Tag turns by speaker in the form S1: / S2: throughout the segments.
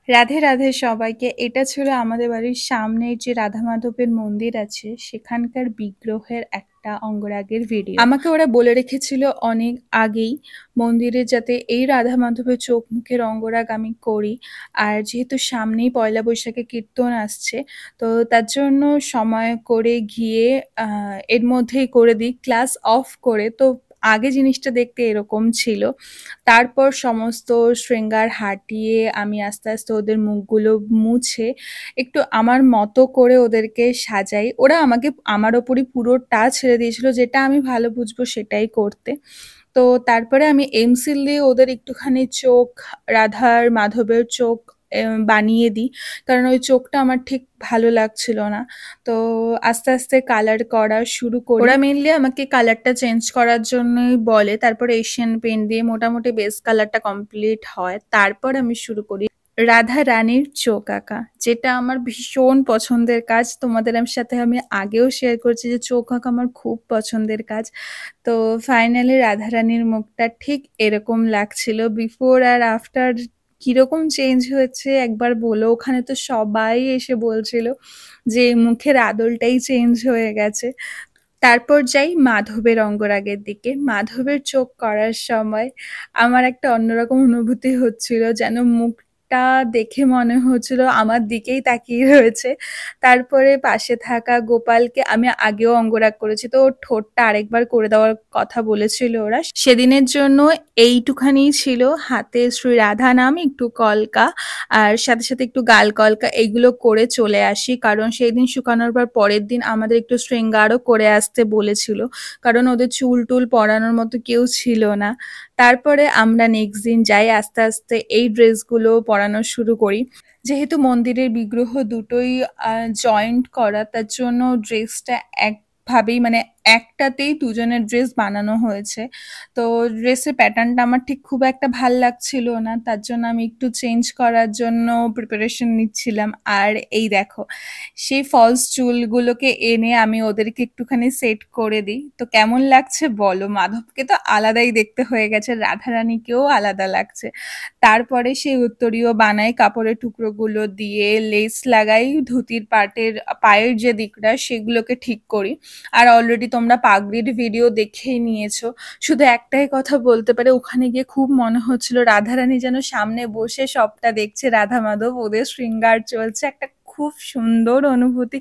S1: রাধে রাধে সবাইকে। এটা ছিল আমাদের বাড়ির সামনের যে রাধা মাধবের মন্দির আছে সেখানকার বিগ্রহের একটা অঙ্গরাগের ভিডিও। আমাকে ওরা বলে রেখেছিল অনেক আগেই মন্দিরে যাতে এই রাধা মাধবের চোখ মুখের অঙ্গরাগ আমি করি। আর যেহেতু সামনেই পয়লা বৈশাখে কীর্তন আসছে, তো তার জন্য সময় করে গিয়ে এর মধ্যেই করে দিই ক্লাস অফ করে। তো আগে জিনিসটা দেখতে এরকম ছিল। তারপর সমস্ত শৃঙ্গার হাটিয়ে আমি আস্তে আস্তে ওদের মুখগুলো মুছে একটু আমার মতো করে ওদেরকে সাজাই। ওরা আমাকে আমার ওপরই পুরোটা ছেড়ে দিয়েছিল, যেটা আমি ভালো বুঝবো সেটাই করতে। তো তারপরে আমি এমসিল দিয়ে ওদের একটুখানি চোখ, রাধার মাধবের চোখ বানিয়ে দিই, কারণ ওই চোখটা আমার ঠিক ভালো লাগছিল না। তো আস্তে আস্তে কালার করা শুরু করি। ওরা মেনলি আমাকে কালারটা চেঞ্জ করার জন্যই বলে। তারপরে এশিয়ান পেইন্ট দিয়ে মোটামুটি বেস কালারটা কমপ্লিট হয়, তারপর আমি শুরু করি রাধা রানীর চোখ আঁকা, যেটা আমার ভীষণ পছন্দের কাজ। তোমাদের সাথে আমি আগেও শেয়ার করছি যে চোখ আঁকা আমার খুব পছন্দের কাজ। তো ফাইনালি রাধারানীর মুখটা ঠিক এরকম লাগছিল। বিফোর আর আফটার কিরকম চেঞ্জ হয়েছে একবার বলো। ওখানে তো সবাই এসে বলছিল যে মুখের আদলটাই চেঞ্জ হয়ে গেছে। তারপর যাই মাধবের অঙ্গরাগের দিকে। মাধবের চোখ করার সময় আমার একটা অন্যরকম অনুভূতি হচ্ছিল, যেন মুখটা দেখে মনে হচ্ছিল আমার দিকেই তাকিয়ে রয়েছে। তারপরে পাশে থাকা গোপালকে আমি আগেও অঙ্গরাগ করেছি, তো ওর ঠোঁটটা আরেকবার করে দেওয়ার কথা বলেছিল ওরা। সেদিনের জন্য এইটুখানি ছিল। হাতে শ্রী রাধা নাম, একটু কলকা, আর সাথে সাথে একটু গাল কলকা, এইগুলো করে চলে আসি। কারণ সেই দিন শুকানোর পর পরের দিন আমাদের একটু শৃঙ্গারও করে আসতে বলেছিল, কারণ ওদের চুল টুল পরানোর মতো কেউ ছিল না। তারপরে আমরা নেক্সট দিন যাই, আস্তে আস্তে এই ড্রেসগুলো পরানো শুরু করি। যেহেতু মন্দিরের বিগ্রহ দুটোই জয়েন্ট করা, তার জন্য ড্রেসটা একভাবেই মানে একটাতেই দুজনের ড্রেস বানানো হয়েছে। তো ড্রেসের প্যাটার্নটা আমার ঠিক খুব একটা ভাল লাগছিল না, তার জন্য আমি একটু চেঞ্জ করার জন্য প্রিপারেশন নিচ্ছিলাম। আর এই দেখো, সেই ফলস চুলগুলোকে এনে আমি ওদেরকে একটুখানি সেট করে দিই। তো কেমন লাগছে বলো? মাধবকে তো আলাদাই দেখতে হয়ে গেছে, রাধারানীকেও আলাদা লাগছে। তারপরে সেই উত্তরীয় বানাই, কাপড়ের টুকরোগুলো দিয়ে লেস লাগাই, ধুতির পায়ের যে দিকটা সেগুলোকে ঠিক করি। আর অলরেডি তোমরা পাগড়ির ভিডিও দেখেই নিয়েছো। শুধু একটাই কথা বলতে পারে, ওখানে গিয়ে খুব মনে হচ্ছিল রাধারানী যেন সামনে বসে সবটা দেখছে, রাধা মাধব ওদের শৃঙ্গার চলছে। একটা খুব সুন্দর অনুভূতি,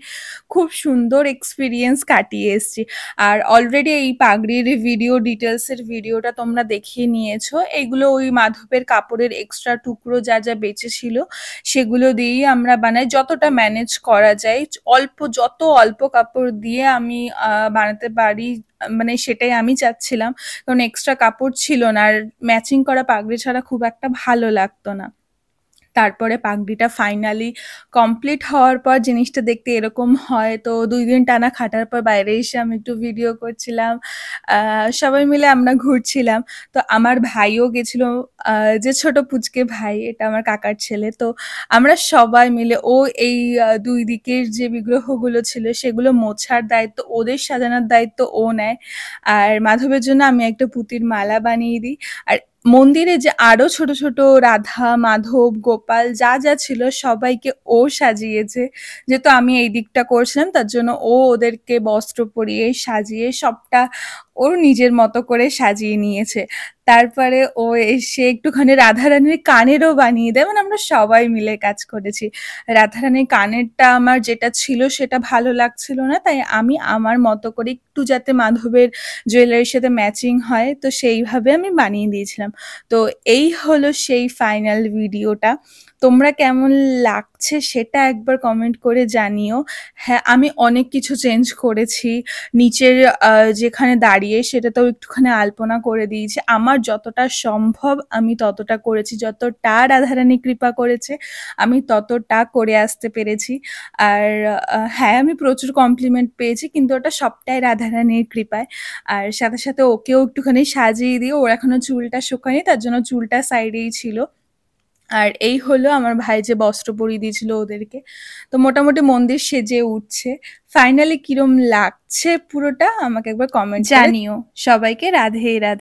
S1: খুব সুন্দর এক্সপিরিয়েন্স কাটিয়ে এসছি। আর অলরেডি এই পাগড়ির ভিডিও, ডিটেলসের ভিডিওটা তোমরা দেখিয়ে নিয়েছো। এগুলো ওই মাধবের কাপড়ের এক্সট্রা টুকরো যা যা বেঁচে ছিল সেগুলো দিয়েই আমরা বানাই, যতটা ম্যানেজ করা যায়। যত অল্প কাপড় দিয়ে আমি বানাতে পারি, মানে সেটাই আমি চাচ্ছিলাম, কারণ এক্সট্রা কাপড় ছিল না, আর ম্যাচিং করা পাগড়ি ছাড়া খুব একটা ভালো লাগতো না। তারপরে পাগড়িটা ফাইনালি কমপ্লিট হওয়ার পর জিনিসটা দেখতে এরকম হয়। তো ২ দিন টানা খাটার পর বাইরে এসে আমি একটু ভিডিও করছিলাম। সবাই মিলে আমরা ঘুরছিলাম। তো আমার ভাইও গেছিল, যে ছোট পুচকে ভাই, এটা আমার কাকার ছেলে। তো আমরা সবাই মিলে এই ২ দিকের যে বিগ্রহগুলো ছিল সেগুলো মোছার দায়িত্ব, ওদের সাজানোর দায়িত্ব ও নেয়। আর মাধবের জন্য আমি একটা পুঁতির মালা বানিয়ে দিই। আর মন্দিরে যে আরো ছোট ছোট রাধা, মাধব, গোপাল যা যা ছিল সবাইকে ও সাজিয়েছে। যেহেতু আমি এই দিকটা করছিলাম, তার জন্য ও ওদেরকে বস্ত্র পরিয়ে সাজিয়ে সবটা ওর নিজের মতো করে সাজিয়ে নিয়েছে। তারপরে ও এসে একটুখানি রাধারানীর কানেরও বানিয়ে দেয়, মানে আমরা সবাই মিলে কাজ করেছি। রাধারানীর কানেরটা আমার যেটা ছিল সেটা ভালো লাগছিল না, তাই আমি আমার মতো করে একটু যাতে মাধবের জুয়েলারির সাথে ম্যাচিং হয়, তো সেইভাবে আমি বানিয়ে দিয়েছিলাম। তো এই হলো সেই ফাইনাল ভিডিওটা। তোমরা কেমন লাগছে সেটা একবার কমেন্ট করে জানিও। হ্যাঁ, আমি অনেক কিছু চেঞ্জ করেছি। নিচের যেখানে দাঁড়িয়ে সেটাতেও একটুখানি আলপনা করে দিয়েছি। আমার যতটা সম্ভব আমি ততটা করেছি, যতটা রাধারানী কৃপা করেছে আমি ততটা করে আসতে পেরেছি। আর হ্যাঁ, আমি প্রচুর কমপ্লিমেন্ট পেয়েছি, কিন্তু ওটা সবটাই রাধারানীর কৃপায়। আর সাথে সাথে ওকেও একটুখানি সাজিয়ে দিয়ে, ওর এখনো চুলটা শুকায়নি, তার জন্য চুলটা সাইডেই ছিল। আর এই হলো আমার ভাই যে বস্ত্র পরিয়ে দিয়েছিল ওদেরকে। তো মোটামুটি মন্দির সেজে উঠছে। ফাইনালি কিরম লাগছে পুরোটা আমাকে একবার কমেন্ট জানিও। সবাইকে রাধে রাধে।